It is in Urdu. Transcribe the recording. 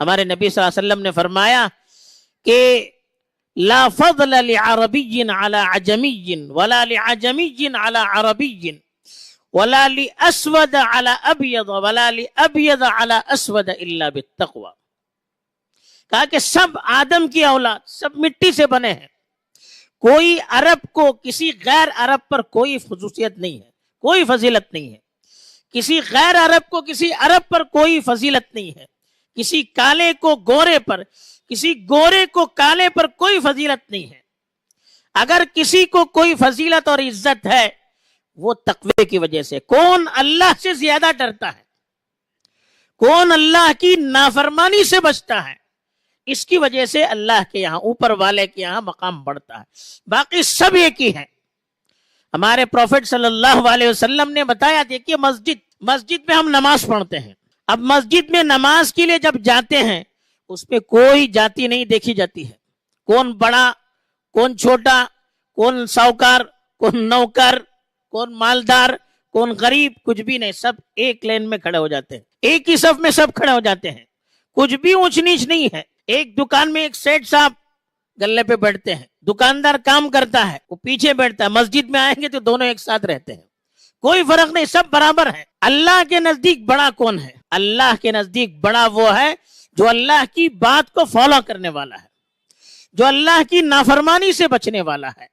ہمارے نبی صلی اللہ علیہ وسلم نے فرمایا کہ لا فضل لعربی علی عجمی ولا لعجمی علی عربی ولا لاسود علی ابیض ولا لابیض علی اسود الا بالتقوی. کہا کہ سب آدم کی اولاد، سب مٹی سے بنے ہیں. کوئی عرب کو کسی غیر عرب پر کوئی خصوصیت نہیں ہے، کوئی فضیلت نہیں ہے. کسی غیر عرب کو کسی عرب پر کوئی فضیلت نہیں ہے. کسی کالے کو گورے پر، کسی گورے کو کالے پر کوئی فضیلت نہیں ہے. اگر کسی کو کوئی فضیلت اور عزت ہے وہ تقوی کی وجہ سے. کون اللہ سے زیادہ ڈرتا ہے؟ کون اللہ کی نافرمانی سے بچتا ہے؟ اس کی وجہ سے اللہ کے یہاں، اوپر والے کے یہاں مقام بڑھتا ہے. باقی سب ایک ہی ہیں. ہمارے پروفٹ صلی اللہ علیہ وسلم نے بتایا، دیکھیے مسجد میں ہم نماز پڑھتے ہیں. اب مسجد میں نماز کے لیے جب جاتے ہیں اس پہ کوئی جاتی نہیں دیکھی جاتی ہے. کون بڑا، کون چھوٹا، کون ساہوکار، کون نوکر، کون مالدار، کون غریب، کچھ بھی نہیں. سب ایک لین میں کھڑے ہو جاتے ہیں، ایک ہی صف میں سب کھڑے ہو جاتے ہیں. کچھ بھی اونچ نیچ نہیں ہے. ایک دکان میں ایک سیٹ صاحب گلے پہ بیٹھتے ہیں، دکاندار کام کرتا ہے وہ پیچھے بیٹھتا ہے. مسجد میں آئیں گے تو دونوں ایک ساتھ رہتے ہیں، کوئی فرق نہیں، سب برابر ہیں. اللہ کے نزدیک بڑا کون ہے؟ اللہ کے نزدیک بڑا وہ ہے جو اللہ کی بات کو فالو کرنے والا ہے، جو اللہ کی نافرمانی سے بچنے والا ہے.